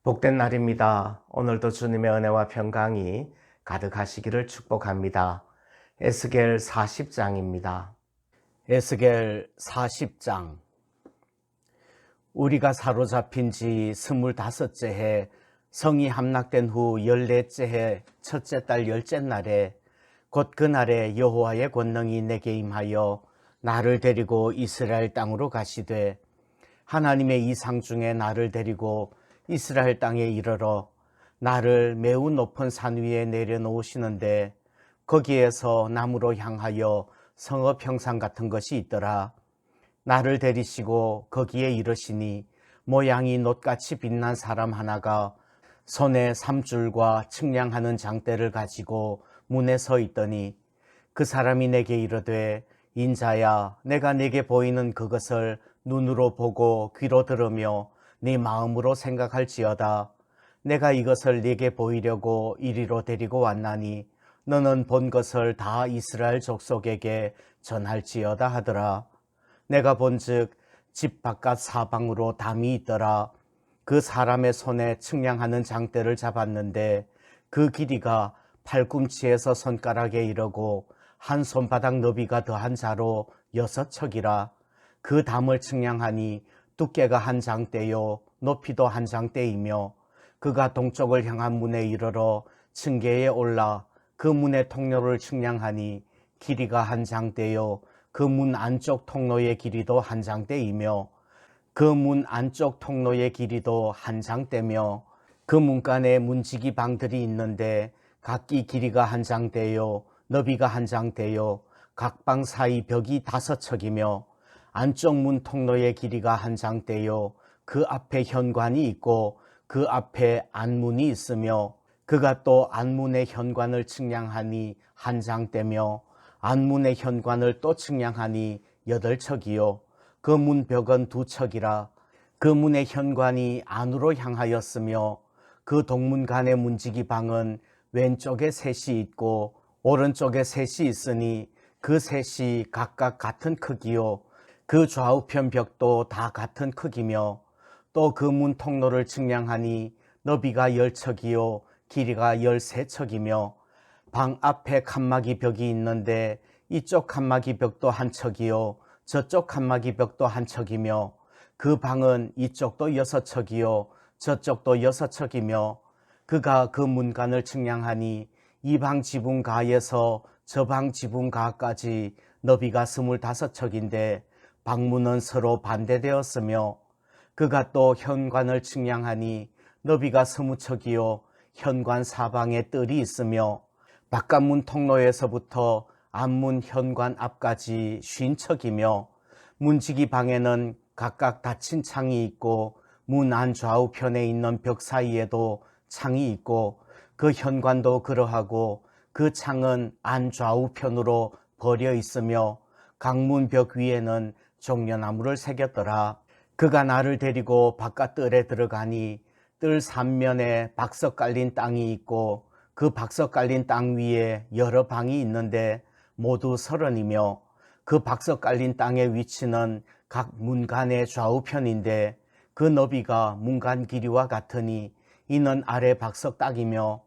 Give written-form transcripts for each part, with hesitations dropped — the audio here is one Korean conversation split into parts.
복된 날입니다. 오늘도 주님의 은혜와 평강이 가득하시기를 축복합니다. 에스겔 40장입니다. 에스겔 40장. 우리가 사로잡힌 지 25째 해 성이 함락된 후 14째 해 첫째 달 10째 날에 곧 그날에 여호와의 권능이 내게 임하여 나를 데리고 이스라엘 땅으로 가시되 하나님의 이상 중에 나를 데리고 이스라엘 땅에 이르러 나를 매우 높은 산 위에 내려놓으시는데 거기에서 남으로 향하여 성읍 형상 같은 것이 있더라. 나를 데리시고 거기에 이르시니 모양이 놋같이 빛난 사람 하나가 손에 삼줄과 측량하는 장대를 가지고 문에 서 있더니 그 사람이 내게 이르되 인자야, 내가 네게 보이는 그것을 눈으로 보고 귀로 들으며 네 마음으로 생각할지어다. 내가 이것을 네게 보이려고 이리로 데리고 왔나니 너는 본 것을 다 이스라엘 족속에게 전할지어다 하더라. 내가 본즉 집 바깥 사방으로 담이 있더라. 그 사람의 손에 측량하는 장대를 잡았는데 그 길이가 팔꿈치에서 손가락에 이르고 한 손바닥 너비가 더한 자로 6척이라. 그 담을 측량하니 두께가 한 장대요 높이도 한 장대이며 그가 동쪽을 향한 문에 이르러 층계에 올라 그 문의 통로를 측량하니 길이가 한 장대요 그 문 안쪽 통로의 길이도 한 장대이며 그 문 안쪽 통로의 길이도 한 장대며 그 문간에 문지기 방들이 있는데 각기 길이가 한 장대요 너비가 한 장대요 각 방 사이 벽이 5척이며 안쪽 문 통로의 길이가 한 장대요 그 앞에 현관이 있고 그 앞에 안문이 있으며 그가 또 안문의 현관을 측량하니 한 장대며 안문의 현관을 또 측량하니 8척이요 그 문벽은 2척이라. 그 문의 현관이 안으로 향하였으며 그 동문간의 문지기 방은 왼쪽에 셋이 있고 오른쪽에 셋이 있으니 그 셋이 각각 같은 크기요 그 좌우편 벽도 다 같은 크기며 또 그 문 통로를 측량하니 너비가 10척이요 길이가 13척이며 방 앞에 칸막이 벽이 있는데 이쪽 칸막이 벽도 한 척이요 저쪽 칸막이 벽도 한 척이며 그 방은 이쪽도 6척이요 저쪽도 6척이며 그가 그 문간을 측량하니 이 방 지붕 가에서 저 방 지붕 가까지 너비가 25척인데 방문은 서로 반대되었으며 그가 또 현관을 측량하니 너비가 20척이요 현관 사방에 뜰이 있으며 바깥문 통로에서부터 안문 현관 앞까지 50척이며 문지기 방에는 각각 닫힌 창이 있고 문 안 좌우편에 있는 벽 사이에도 창이 있고 그 현관도 그러하고 그 창은 안 좌우편으로 벌여 있으며 강문 벽 위에는 종려나무를 새겼더라. 그가 나를 데리고 바깥 뜰에 들어가니 뜰 3면에 박석 깔린 땅이 있고 그 박석 깔린 땅 위에 여러 방이 있는데 모두 30이며 그 박석 깔린 땅의 위치는 각 문간의 좌우편인데 그 너비가 문간 길이와 같으니 이는 아래 박석 딱이며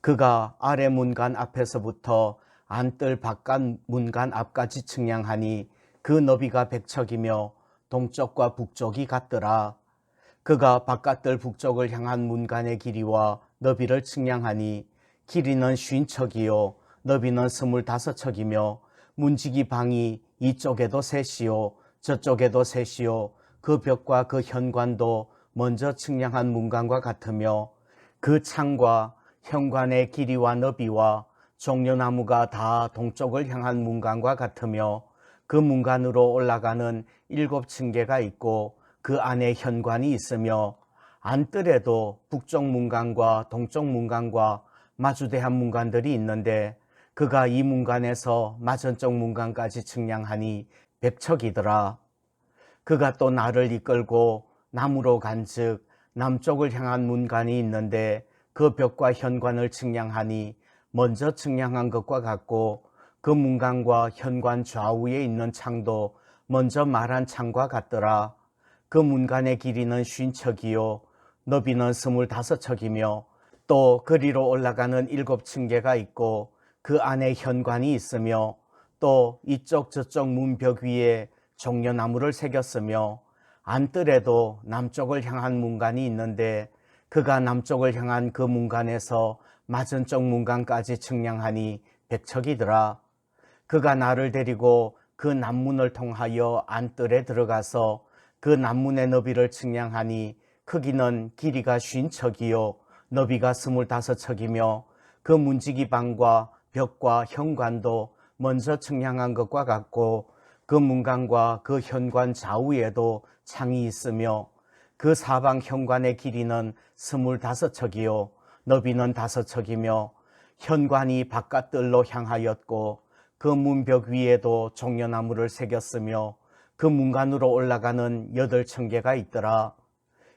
그가 아래 문간 앞에서부터 안뜰 바깥 문간 앞까지 측량하니 그 너비가 100척이며 동쪽과 북쪽이 같더라. 그가 바깥뜰 북쪽을 향한 문간의 길이와 너비를 측량하니 길이는 50척이요 너비는 25척이며 문지기 방이 이쪽에도 셋이요 저쪽에도 셋이요 그 벽과 그 현관도 먼저 측량한 문간과 같으며 그 창과 현관의 길이와 너비와 종려나무가 다 동쪽을 향한 문간과 같으며 그 문간으로 올라가는 7층계가 있고 그 안에 현관이 있으며 안뜰에도 북쪽 문간과 동쪽 문간과 마주대한 문간들이 있는데 그가 이 문간에서 맞은쪽 문간까지 측량하니 100척이더라. 그가 또 나를 이끌고 남으로 간즉 남쪽을 향한 문간이 있는데 그 벽과 현관을 측량하니 먼저 측량한 것과 같고 그 문간과 현관 좌우에 있는 창도 먼저 말한 창과 같더라. 그 문간의 길이는 50척이요 너비는 25척이며 또 그리로 올라가는 7층계가 있고 그 안에 현관이 있으며 또 이쪽 저쪽 문벽 위에 종려나무를 새겼으며 안뜰에도 남쪽을 향한 문간이 있는데 그가 남쪽을 향한 그 문간에서 맞은쪽 문간까지 측량하니 100척이더라. 그가 나를 데리고 그 남문을 통하여 안뜰에 들어가서 그 남문의 너비를 측량하니 크기는 길이가 50척이요 너비가 25척이며 그 문지기 방과 벽과 현관도 먼저 측량한 것과 같고 그 문간과 그 현관 좌우에도 창이 있으며 그 사방 현관의 길이는 25척이요 너비는 5척이며 현관이 바깥뜰로 향하였고 그 문벽 위에도 종려나무를 새겼으며 그 문간으로 올라가는 8층계가 있더라.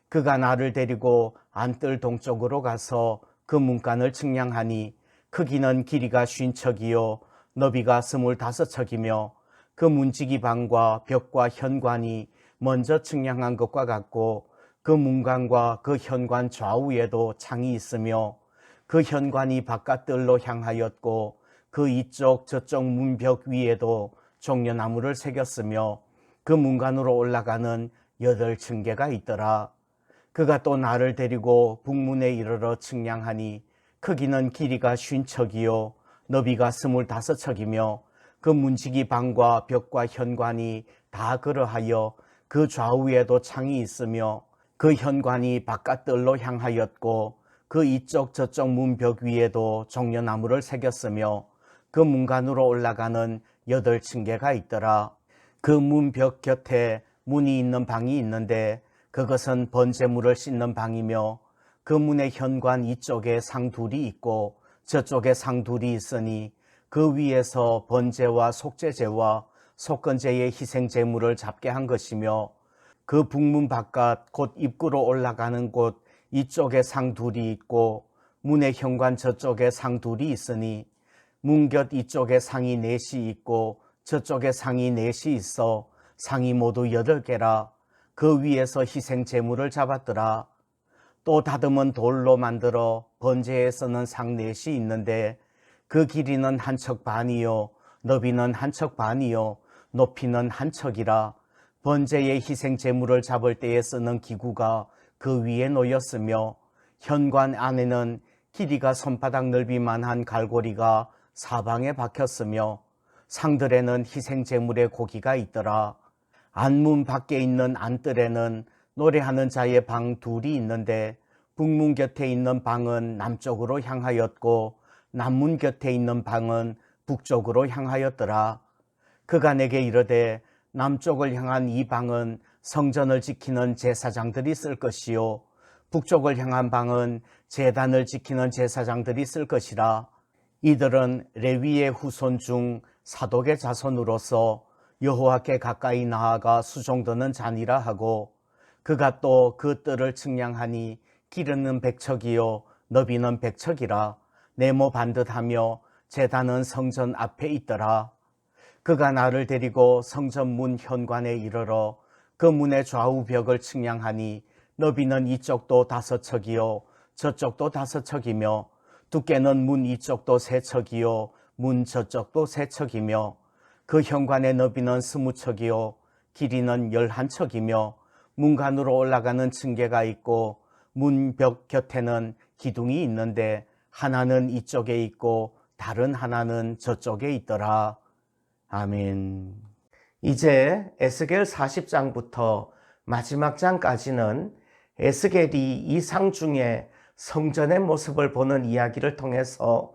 그가 나를 데리고 안뜰 동쪽으로 가서 그 문간을 측량하니 크기는 길이가 50척이요 너비가 25척이며 그 문지기 방과 벽과 현관이 먼저 측량한 것과 같고 그 문간과 그 현관 좌우에도 창이 있으며 그 현관이 바깥뜰로 향하였고 그 이쪽 저쪽 문벽 위에도 종려나무를 새겼으며 그 문간으로 올라가는 8층계가 있더라. 그가 또 나를 데리고 북문에 이르러 측량하니 크기는 길이가 50척이요 너비가 25척이며 그 문지기 방과 벽과 현관이 다 그러하여 그 좌우에도 창이 있으며 그 현관이 바깥뜰로 향하였고 그 이쪽 저쪽 문벽 위에도 종려나무를 새겼으며 그 문간으로 올라가는 8층계가 있더라. 그 문벽 곁에 문이 있는 방이 있는데 그것은 번제물을 씻는 방이며 그 문의 현관 이쪽에 상 둘이 있고 저쪽에 상 둘이 있으니 그 위에서 번제와 속죄제와 속건제의 희생제물을 잡게 한 것이며 그 북문 바깥 곧 입구로 올라가는 곳 이쪽에 상 둘이 있고 문의 현관 저쪽에 상 둘이 있으니 문 곁 이쪽에 상이 4시 있고 저쪽에 상이 4시 있어 상이 모두 8개라. 그 위에서 희생 제물을 잡았더라. 또 다듬은 돌로 만들어 번제에 쓰는 상 4시 있는데 그 길이는 1척 반이요 너비는 1척 반이요 높이는 1척이라. 번제의 희생 제물을 잡을 때에 쓰는 기구가 그 위에 놓였으며 현관 안에는 길이가 손바닥 넓이만한 갈고리가 사방에 박혔으며 상들에는 희생 제물의 고기가 있더라. 안문 밖에 있는 안뜰에는 노래하는 자의 방 둘이 있는데 북문 곁에 있는 방은 남쪽으로 향하였고 남문 곁에 있는 방은 북쪽으로 향하였더라. 그가 내게 이르되 남쪽을 향한 이 방은 성전을 지키는 제사장들이 쓸 것이요 북쪽을 향한 방은 제단을 지키는 제사장들이 쓸 것이라. 이들은 레위의 후손 중 사독의 자손으로서 여호와께 가까이 나아가 수종드는 자니라 하고 그가 또 그 뜰을 측량하니 길이는 100척이요 너비는 100척이라. 네모 반듯하며 제단은 성전 앞에 있더라. 그가 나를 데리고 성전 문 현관에 이르러 그 문의 좌우 벽을 측량하니 너비는 이쪽도 5척이요 저쪽도 5척이며 두께는 문 이쪽도 3척이요 문 저쪽도 3척이며 그 현관의 너비는 20척이요 길이는 11척이며 문간으로 올라가는 층계가 있고 문벽 곁에는 기둥이 있는데 하나는 이쪽에 있고 다른 하나는 저쪽에 있더라. 아멘. 이제 에스겔 40장부터 마지막 장까지는 에스겔이 이 상 중에 성전의 모습을 보는 이야기를 통해서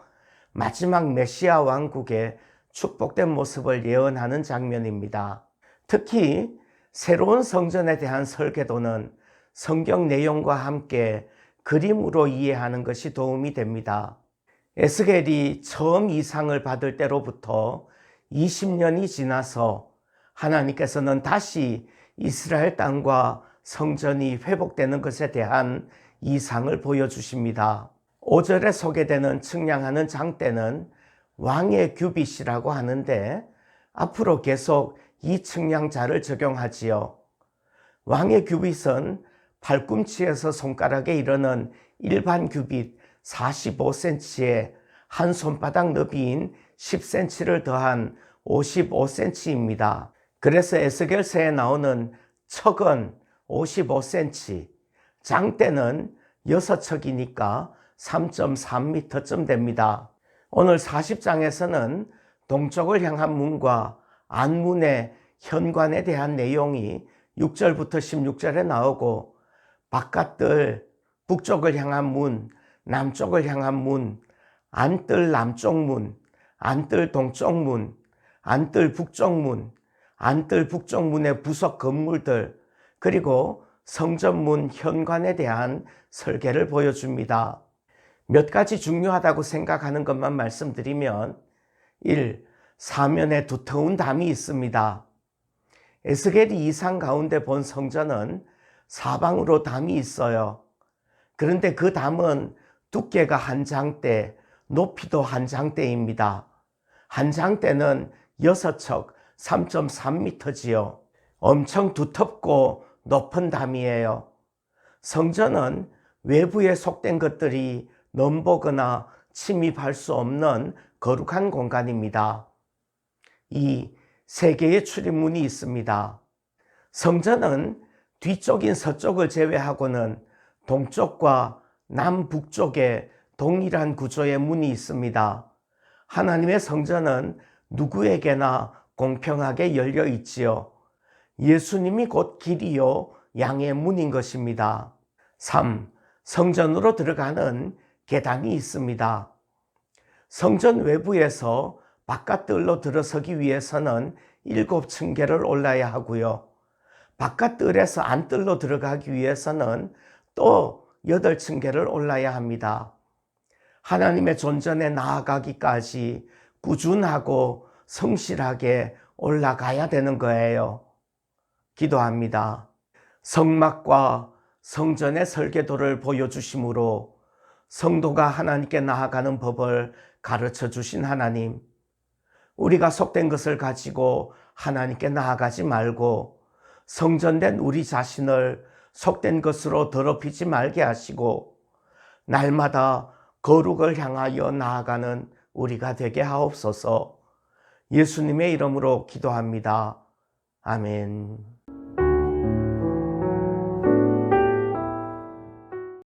마지막 메시아 왕국의 축복된 모습을 예언하는 장면입니다. 특히 새로운 성전에 대한 설계도는 성경 내용과 함께 그림으로 이해하는 것이 도움이 됩니다. 에스겔이 처음 이 상을 받을 때로부터 20년이 지나서 하나님께서는 다시 이스라엘 땅과 성전이 회복되는 것에 대한 이상을 보여주십니다. 5절에 소개되는 측량하는 장대는 왕의 규빗이라고 하는데 앞으로 계속 이 측량자를 적용하지요. 왕의 규빗은 팔꿈치에서 손가락에 이르는 일반 규빗 45cm에 한 손바닥 너비인 10cm를 더한 55cm입니다. 그래서 에스겔서에 나오는 척은 55cm, 장대는 6척이니까 3.3m쯤 됩니다. 오늘 40장에서는 동쪽을 향한 문과 안문의 현관에 대한 내용이 6절부터 16절에 나오고, 바깥뜰 북쪽을 향한 문, 남쪽을 향한 문, 안뜰 남쪽 문, 안뜰 동쪽 문, 안뜰 북쪽 문, 안뜰 북쪽 문의 부속 건물들, 그리고 성전문 현관에 대한 설계를 보여줍니다. 몇 가지 중요하다고 생각하는 것만 말씀드리면, 1. 사면에 두터운 담이 있습니다. 에스겔이 이상 가운데 본 성전은 사방으로 담이 있어요. 그런데 그 담은 두께가 한 장대, 높이도 한 장대입니다. 한 장대는 6척 3.3m지요. 엄청 두텁고 높은 담이에요. 성전은 외부에 속된 것들이 넘보거나 침입할 수 없는 거룩한 공간입니다. 2. 세 개의 출입문이 있습니다. 성전은 뒤쪽인 서쪽을 제외하고는 동쪽과 남북쪽에 동일한 구조의 문이 있습니다. 하나님의 성전은 누구에게나 공평하게 열려 있지요. 예수님이 곧 길이요 양의 문인 것입니다. 3. 성전으로 들어가는 계단이 있습니다. 성전 외부에서 바깥뜰로 들어서기 위해서는 7층계를 올라야 하고요. 바깥뜰에서 안뜰로 들어가기 위해서는 또 8층계를 올라야 합니다. 하나님의 존전에 나아가기까지 꾸준하고 성실하게 올라가야 되는 거예요. 기도합니다. 성막과 성전의 설계도를 보여주심으로 성도가 하나님께 나아가는 법을 가르쳐 주신 하나님, 우리가 속된 것을 가지고 하나님께 나아가지 말고 성전된 우리 자신을 속된 것으로 더럽히지 말게 하시고 날마다 거룩을 향하여 나아가는 우리가 되게 하옵소서. 예수님의 이름으로 기도합니다. 아멘.